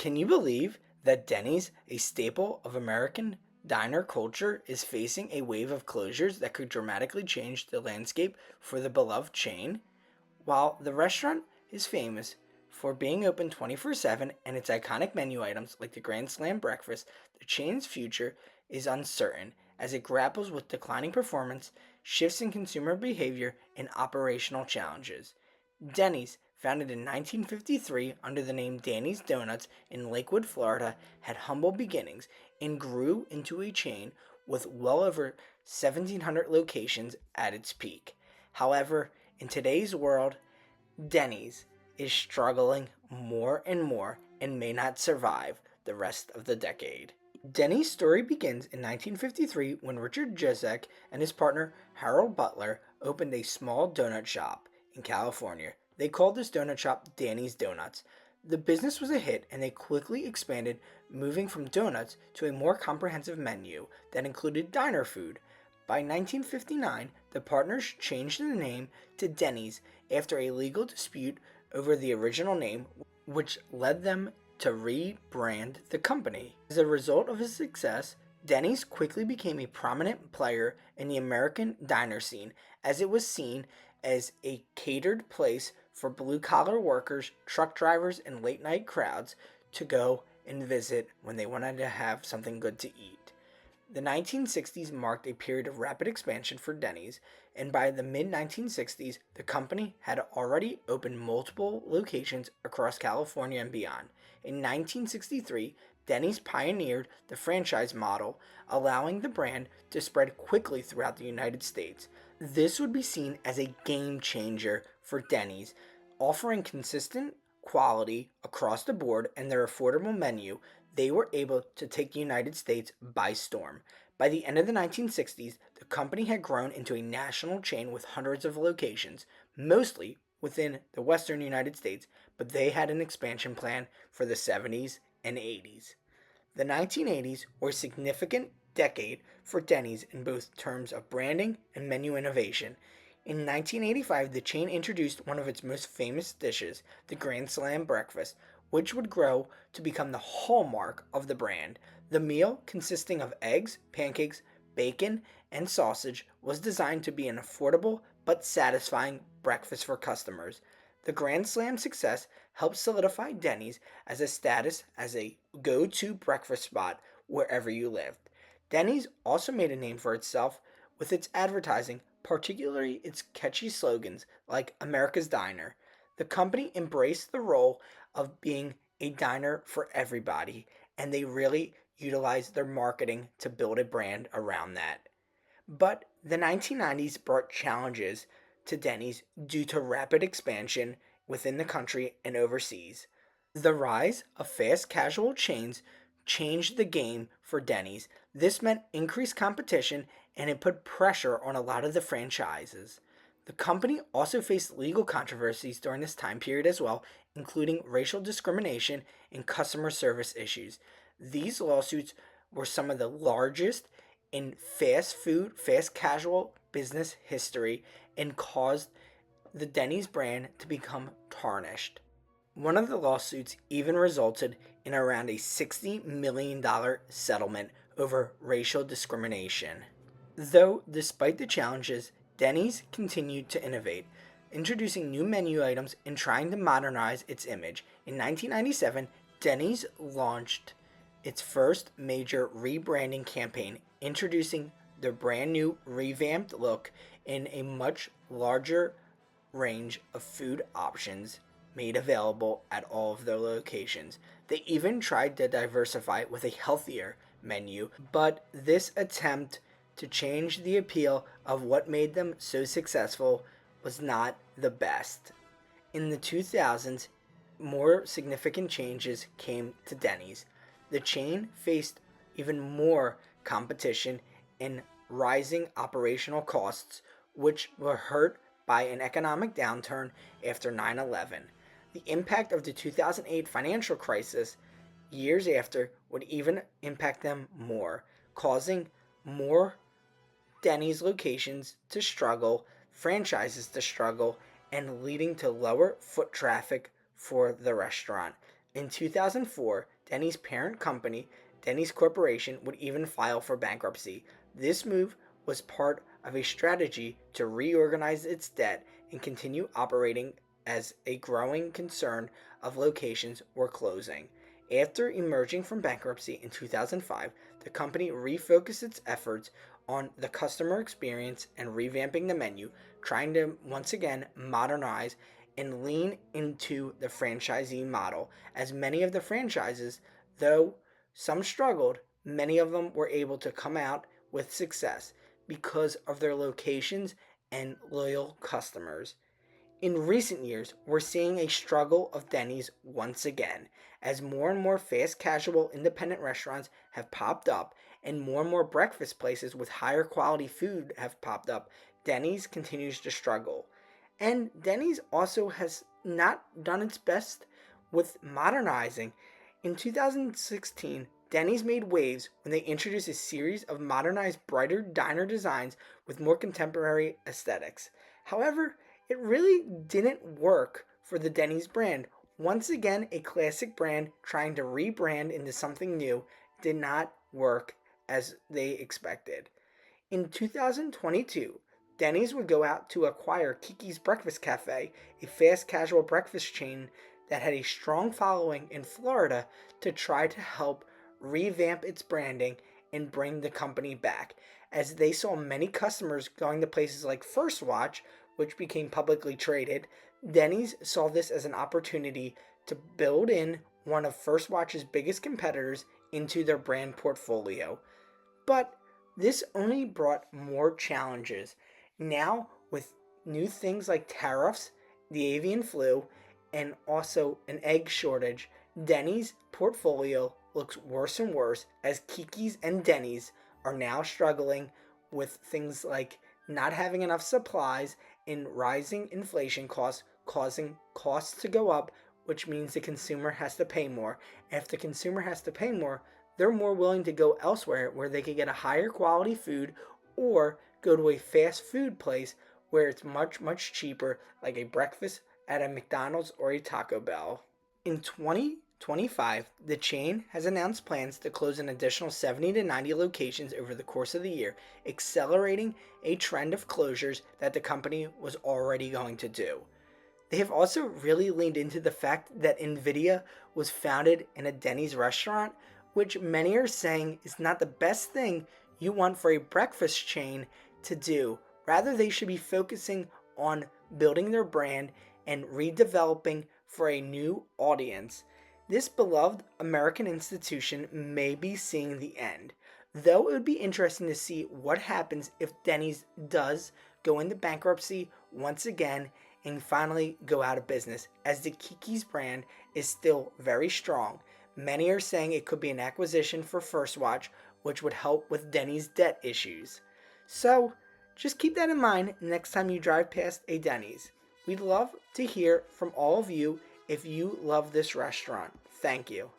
Can you believe that Denny's, a staple of American diner culture, is facing a wave of closures that could dramatically change the landscape for the beloved chain? While the restaurant is famous for being open 24/7 and its iconic menu items like the Grand Slam breakfast, the chain's future is uncertain as it grapples with declining performance, shifts in consumer behavior, and operational challenges. Denny's, founded in 1953 under the name Danny's Donuts in Lakewood, Florida, had humble beginnings and grew into a chain with well over 1,700 locations at its peak. However, in today's world, Denny's is struggling more and more and may not survive the rest of the decade. Denny's story begins in 1953 when Richard Jezek and his partner Harold Butler opened a small donut shop in California. They called this donut shop Danny's Donuts. The business was a hit and they quickly expanded, moving from donuts to a more comprehensive menu that included diner food. By 1959, the partners changed the name to Denny's after a legal dispute over the original name, which led them to rebrand the company. As a result of his success, Denny's quickly became a prominent player in the American diner scene as it was seen as a catered place for blue collar workers, truck drivers, and late night crowds to go and visit when they wanted to have something good to eat. The 1960s marked a period of rapid expansion for Denny's, and by the mid 1960s, the company had already opened multiple locations across California and beyond. In 1963, Denny's pioneered the franchise model, allowing the brand to spread quickly throughout the United States. This would be seen as a game changer for Denny's, offering consistent quality across the board and their affordable menu. They were able to take the United States by storm. By the end of the 1960s, the company had grown into a national chain with hundreds of locations, mostly within the western United States, but they had an expansion plan for the 70s and 80s. The 1980s were a significant decade for Denny's in both terms of branding and menu innovation. In 1985, the chain introduced one of its most famous dishes, the Grand Slam breakfast, which would grow to become the hallmark of the brand. The meal, consisting of eggs, pancakes, bacon, and sausage, was designed to be an affordable but satisfying breakfast for customers. The Grand Slam success helped solidify Denny's as a status as a go-to breakfast spot wherever you lived. Denny's also made a name for itself with its advertising, particularly its catchy slogans like America's Diner. The company embraced the role of being a diner for everybody, and they really utilized their marketing to build a brand around that. But the 1990s brought challenges to Denny's due to rapid expansion within the country and overseas. The rise of fast casual chains changed the game for Denny's. This meant increased competition and it put pressure on a lot of the franchises. The company also faced legal controversies during this time period as well, including racial discrimination and customer service issues. These lawsuits were some of the largest in fast casual business history and caused the Denny's brand to become tarnished. One of the lawsuits even resulted in around a $60 million settlement over racial discrimination. Though, despite the challenges, Denny's continued to innovate, introducing new menu items and trying to modernize its image. In 1997, Denny's launched its first major rebranding campaign, introducing their brand new revamped look in a much larger range of food options made available at all of their locations. They even tried to diversify with a healthier menu, but this attempt to change the appeal of what made them so successful was not the best. In the 2000s, more significant changes came to Denny's. The chain faced even more competition and rising operational costs, which were hurt by an economic downturn after 9/11. The impact of the 2008 financial crisis years after would even impact them more, causing more Denny's locations to struggle, franchises to struggle, and leading to lower foot traffic for the restaurant. In 2004, Denny's parent company, Denny's Corporation, would even file for bankruptcy. This move was part of a strategy to reorganize its debt and continue operating as a growing concern of locations were closing. After emerging from bankruptcy in 2005, the company refocused its efforts on the customer experience and revamping the menu, trying to once again modernize and lean into the franchisee model, as many of the franchises, though some struggled, many of them were able to come out with success because of their locations and loyal customers. In recent years, we're seeing a struggle of Denny's once again, as more and more fast casual independent restaurants have popped up and more breakfast places with higher quality food have popped up. Denny's continues to struggle. And Denny's also has not done its best with modernizing. In 2016, Denny's made waves when they introduced a series of modernized, brighter diner designs with more contemporary aesthetics. However, it really didn't work for the Denny's brand. Once again, a classic brand trying to rebrand into something new did not work as they expected. In 2022, Denny's would go out to acquire Kiki's Breakfast Cafe, a fast casual breakfast chain that had a strong following in Florida, to try to help revamp its branding and bring the company back, as they saw many customers going to places like First Watch, which became publicly traded. Denny's saw this as an opportunity to build in one of First Watch's biggest competitors into their brand portfolio. But this only brought more challenges. Now, with new things like tariffs, the avian flu, and also an egg shortage, Denny's portfolio looks worse and worse, as Kiki's and Denny's are now struggling with things like not having enough supplies and rising inflation costs, causing costs to go up, which means the consumer has to pay more. And if the consumer has to pay more, they're more willing to go elsewhere where they could get a higher quality food, or go to a fast food place where it's much cheaper, like a breakfast at a McDonald's or a Taco Bell. In 2025, the chain has announced plans to close an additional 70 to 90 locations over the course of the year, accelerating a trend of closures that the company was already going to do. They have also really leaned into the fact that NVIDIA was founded in a Denny's restaurant, which many are saying is not the best thing you want for a breakfast chain to do. Rather, they should be focusing on building their brand and redeveloping for a new audience. This beloved American institution may be seeing the end, though it would be interesting to see what happens if Denny's does go into bankruptcy once again and finally go out of business, as the Kiki's brand is still very strong. Many are saying it could be an acquisition for First Watch, which would help with Denny's debt issues. So, just keep that in mind next time you drive past a Denny's. We'd love to hear from all of you if you love this restaurant. Thank you.